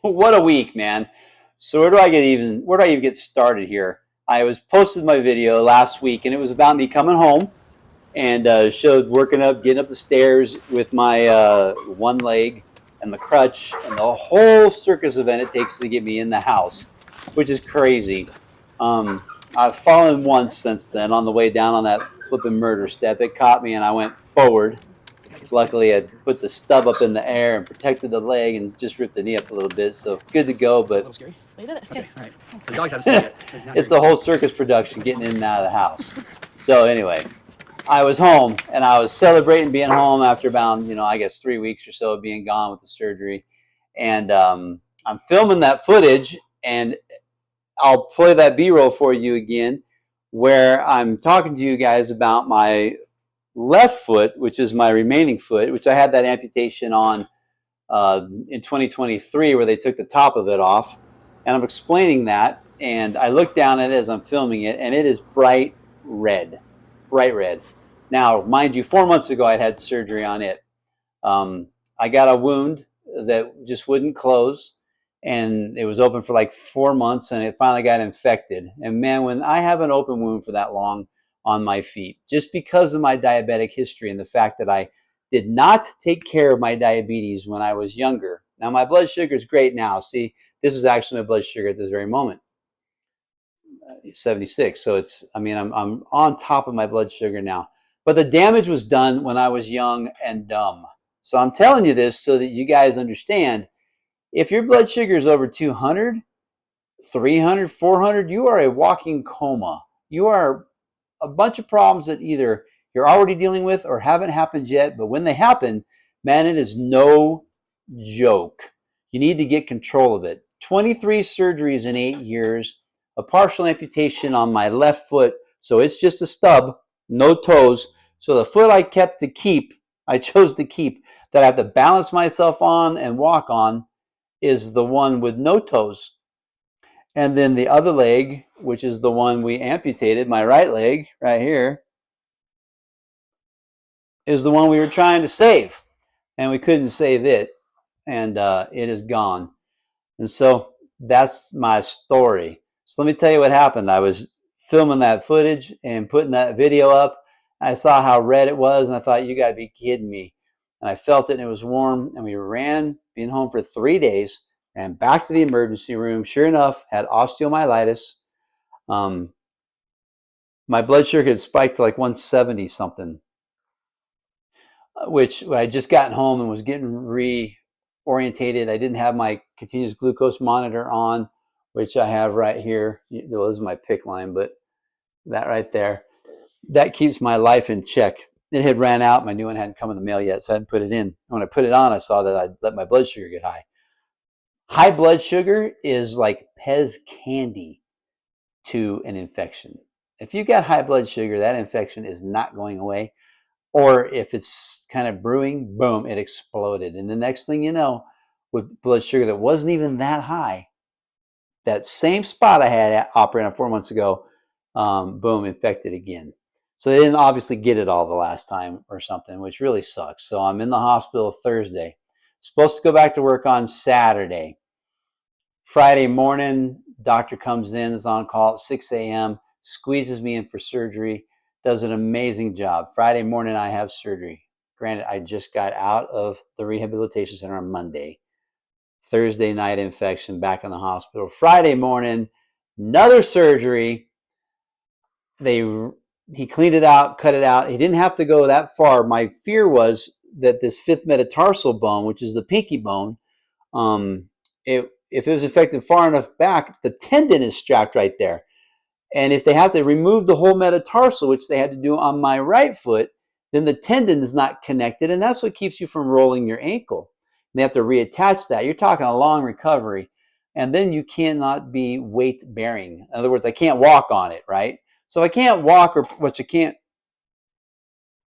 What a week, man. So where do I even get started here? I was posted my video last week and it was about me coming home and showed working up, getting up the stairs with my one leg and the crutch and the whole circus event it takes to get me in the house, which is crazy. I've fallen once since then on the way down on that flipping murder step. It caught me and I went forward. Luckily, I put the stub up in the air and protected the leg and just ripped the knee up a little bit. So good to go, but A little scary? We did it. Okay, all right. So the dogs haven't seen it yet. it's the whole circus production getting in and out of the house. So anyway, I was home and I was celebrating being home after about, I guess 3 weeks or so of being gone with the surgery. And I'm filming that footage and I'll play that B-roll for you again where I'm talking to you guys about my left foot, which is my remaining foot, which I had that amputation on in 2023 where they took the top of it off. And I'm explaining that. And I look down at it as I'm filming it and it is bright red. Bright red. Now, mind you, 4 months ago, I'd had surgery on it. I got a wound that just wouldn't close, and it was open for like 4 months, and it finally got infected. And man, when I have an open wound for that long on my feet, just because of my diabetic history and the fact that I did not take care of my diabetes when I was younger. Now, my blood sugar is great now. See, this is actually my blood sugar at this very moment. 76. So I'm on top of my blood sugar now. But the damage was done when I was young and dumb. So I'm telling you this so that you guys understand. If your blood sugar is over 200, 300, 400, you are a walking coma. You are a bunch of problems that either you're already dealing with or haven't happened yet. But when they happen, man, it is no joke. You need to get control of it. 23 surgeries in 8 years, a partial amputation on my left foot. So it's just a stub, no toes. So the foot I chose to keep, that I have to balance myself on and walk on, is the one with no toes. And then the other leg, which is the one we amputated, my right leg right here, is the one we were trying to save. And we couldn't save it. And it is gone. And so that's my story. So let me tell you what happened. I was filming that footage and putting that video up. I saw how red it was, and I thought, you got to be kidding me. And I felt it, and it was warm, and we ran, being home for 3 days, and back to the emergency room. Sure enough, had osteomyelitis. My blood sugar had spiked to like 170 something, which I had just gotten home and was getting reorientated. I didn't have my continuous glucose monitor on, which I have right here. Well, this is my PIC line, but that right there, that keeps my life in check. It had ran out. My new one hadn't come in the mail yet, so I hadn't put it in. When I put it on, I saw that I'd let my blood sugar get high. High blood sugar is like Pez candy to an infection. If you got high blood sugar, that infection is not going away. Or if it's kind of brewing, boom, it exploded. And the next thing you know, with blood sugar that wasn't even that high, that same spot I had operated on 4 months ago, boom, infected again. So they didn't obviously get it all the last time or something, which really sucks. So I'm in the hospital Thursday. Supposed to go back to work on Saturday. Friday morning, doctor comes in, is on call at 6 a.m., squeezes me in for surgery, does an amazing job. Friday morning, I have surgery. Granted, I just got out of the rehabilitation center on Monday. Thursday night infection, back in the hospital. Friday morning, another surgery. He cleaned it out, cut it out. He didn't have to go that far. My fear was that this fifth metatarsal bone, which is the pinky bone, if it was affected far enough back, the tendon is strapped right there. And if they have to remove the whole metatarsal, which they had to do on my right foot, then the tendon is not connected, and that's what keeps you from rolling your ankle. And they have to reattach that. You're talking a long recovery, and then you cannot be weight bearing. In other words, I can't walk on it, right? So I can't walk, or what you can't,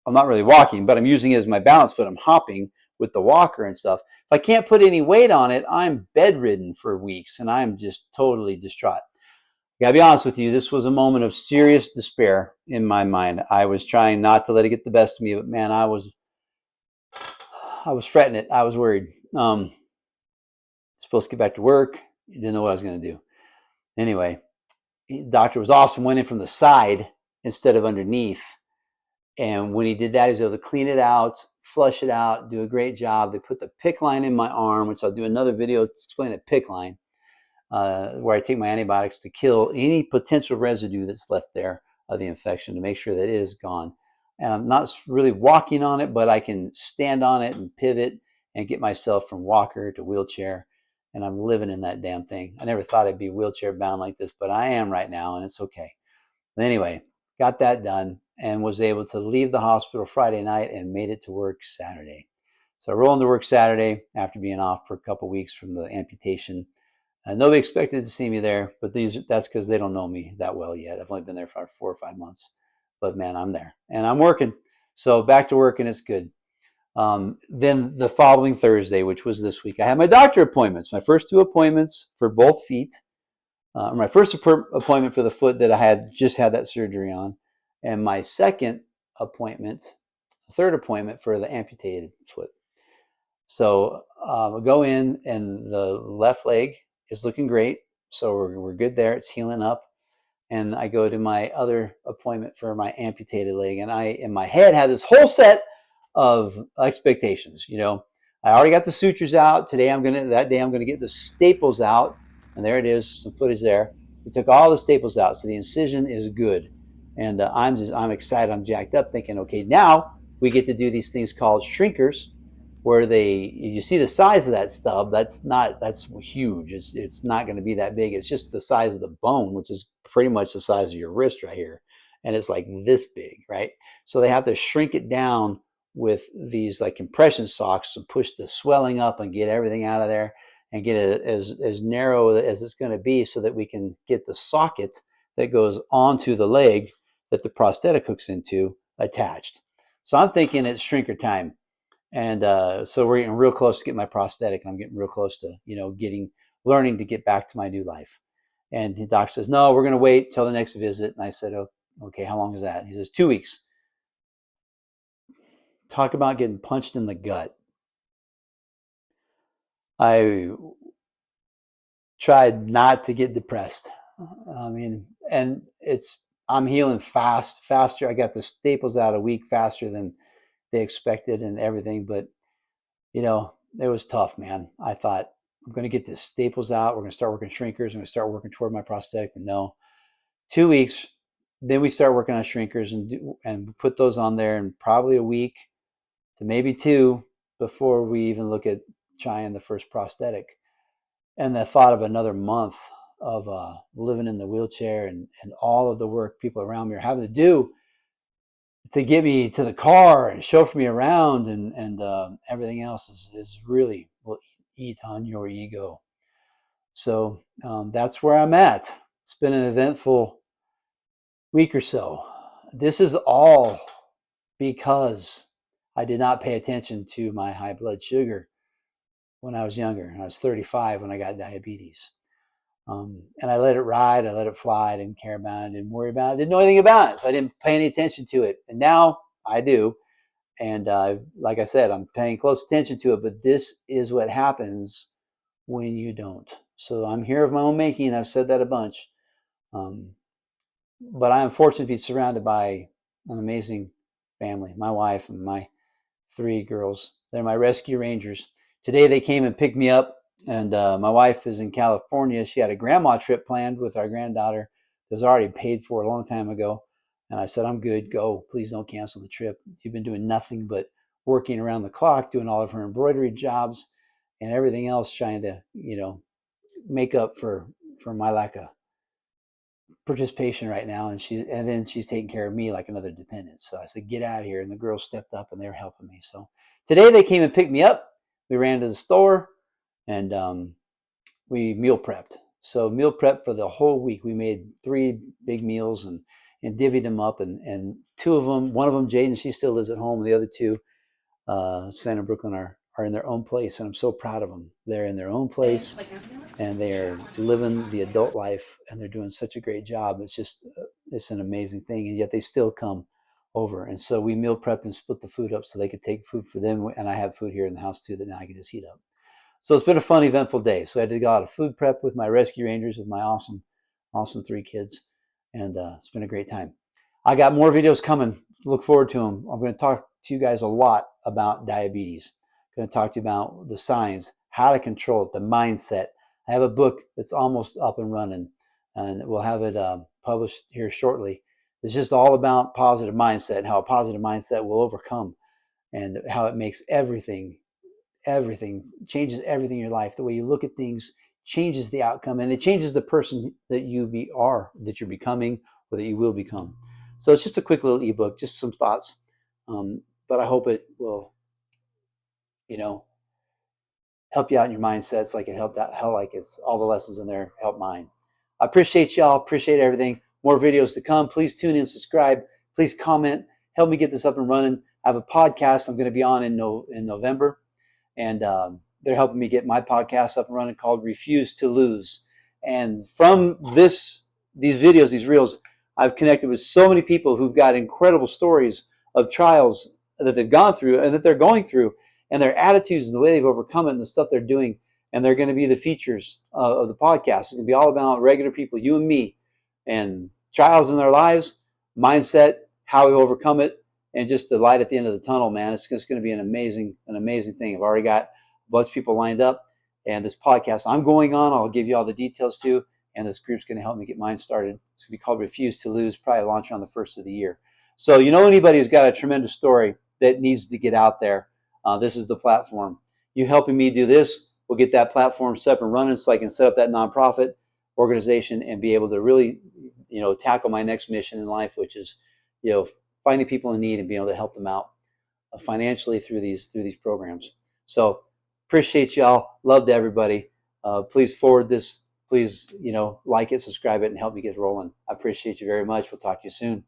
I'm not really walking, but I'm using it as my balance foot. I'm hopping with the walker and stuff. If I can't put any weight on it, I'm bedridden for weeks, and I'm just totally distraught. I gotta be honest with you, this was a moment of serious despair in my mind. I was trying not to let it get the best of me, but man, I was fretting it. I was worried. Supposed to get back to work. Didn't know what I was going to do. Anyway, the doctor was awesome. Went in from the side instead of underneath. And when he did that, he was able to clean it out, flush it out, do a great job. They put the PICC line in my arm, which I'll do another video to explain a PICC line, where I take my antibiotics to kill any potential residue that's left there of the infection to make sure that it is gone. And I'm not really walking on it, but I can stand on it and pivot and get myself from walker to wheelchair. And I'm living in that damn thing. I never thought I'd be wheelchair bound like this, but I am right now, and it's okay. But anyway, got that done and was able to leave the hospital Friday night and made it to work Saturday. So I rolled into work Saturday after being off for a couple of weeks from the amputation. Nobody expected to see me there, but that's because they don't know me that well yet. I've only been there for 4 or 5 months. But man, I'm there and I'm working. So back to work and it's good. Then the following Thursday, which was this week, I had my doctor appointments, my first 2 appointments for both feet. My first appointment for the foot that I had just had that surgery on, and my second appointment, third appointment for the amputated foot. So I go in, and the left leg is looking great. So we're good there. It's healing up. And I go to my other appointment for my amputated leg, and I, in my head, had this whole set of expectations. I already got the sutures out. That day I'm gonna get the staples out, and there it is, some footage there. We took all the staples out, so the incision is good, and I'm excited. I'm jacked up, thinking, okay, now we get to do these things called shrinkers, where you see the size of that stub. That's huge. It's not going to be that big. It's just the size of the bone, which is pretty much the size of your wrist right here, and it's like this big, right? So they have to shrink it down with these like compression socks to push the swelling up and get everything out of there and get it as narrow as it's going to be, so that we can get the socket that goes onto the leg that the prosthetic hooks into attached. So I'm thinking it's shrinker time. And so we're getting real close to getting my prosthetic, and I'm getting real close to, learning to get back to my new life. And the doc says, no, we're going to wait till the next visit. And I said, oh, okay, how long is that? And he says, 2 weeks. Talk about getting punched in the gut. I tried not to get depressed. I mean, and I'm healing faster. I got the staples out a week faster than they expected and everything. But, it was tough, man. I thought, I'm going to get the staples out. We're going to start working shrinkers. I'm going to start working toward my prosthetic. But no, 2 weeks. Then we start working on shrinkers and put those on there in probably a week to maybe 2 before we even look at trying the first prosthetic. And the thought of another month of living in the wheelchair and all of the work people around me are having to do to get me to the car and chauffeur me around and everything else is really will eat on your ego. So that's where I'm at. It's been an eventful week or so. This is all because I did not pay attention to my high blood sugar when I was younger. I was 35 when I got diabetes. And I let it ride. I let it fly. I didn't care about it. I didn't worry about it. I didn't know anything about it. So I didn't pay any attention to it. And now I do. And like I said, I'm paying close attention to it. But this is what happens when you don't. So I'm here of my own making. I've said that a bunch. But I am fortunate to be surrounded by an amazing family. My wife and my 3 girls. They're my rescue rangers. Today they came and picked me up. And my wife is in California. She had a grandma trip planned with our granddaughter. It was already paid for a long time ago. And I said, I'm good. Go. Please don't cancel the trip. You've been doing nothing but working around the clock, doing all of her embroidery jobs and everything else, trying to, make up for my lack of participation right now. And then she's taking care of me like another dependent. So I said, get out of here. And the girls stepped up and they were helping me. So today they came and picked me up. We ran to the store and we meal prepped. So meal prep for the whole week. We made 3 big meals and divvied them up. And 2 of them, one of them, Jaden, she still lives at home. The other 2, Sven and Brooklyn, are in their own place. And I'm so proud of them. They're in their own place and they are living the adult life and they're doing such a great job. It's an amazing thing. And yet they still come over. And so we meal prepped and split the food up so they could take food for them. And I have food here in the house too that now I can just heat up. So it's been a fun, eventful day. So I did a lot of food prep with my rescue rangers, with my awesome 3 kids, and it's been a great time. I got more videos coming. Look forward to them. I'm going to talk to you guys a lot about diabetes. I'm going to talk to you about the signs, how to control it, the mindset. I have a book that's almost up and running, and we'll have it published here shortly. It's just all about positive mindset, how a positive mindset will overcome, and how it makes everything changes everything in your life. The way you look at things changes the outcome, and it changes the person that that you're becoming, or that you will become. So it's just a quick little ebook, just some thoughts, but I hope it will, you know, help you out in your mindsets, like it helped out. Hell, like it's all the lessons in there help mine. I appreciate y'all. Appreciate everything. More videos to come. Please tune in, subscribe. Please comment. Help me get this up and running. I have a podcast I'm going to be on in November, and they're helping me get my podcast up and running, called Refuse to Lose. And from these videos, these reels, I've connected with so many people who've got incredible stories of trials that they've gone through and that they're going through, and their attitudes and the way they've overcome it and the stuff they're doing. And they're going to be the features of the podcast. It's going to be all about regular people, you and me, and trials in their lives, mindset, how we overcome it, and just the light at the end of the tunnel, man. It's just going to be an amazing thing. I've already got a bunch of people lined up, and this podcast I'm going on, I'll give you all the details too, and this group's going to help me get mine started. It's going to be called Refuse to Lose, probably launch around the first of the year. So anybody who's got a tremendous story that needs to get out there, this is the platform. You helping me do this will get that platform set up and running, so I can set up that nonprofit organization and be able to really, tackle my next mission in life, which is, finding people in need and being able to help them out financially through these programs. So appreciate y'all. Love to everybody. Please forward this. Please, like it, subscribe it, and help me get rolling. I appreciate you very much. We'll talk to you soon.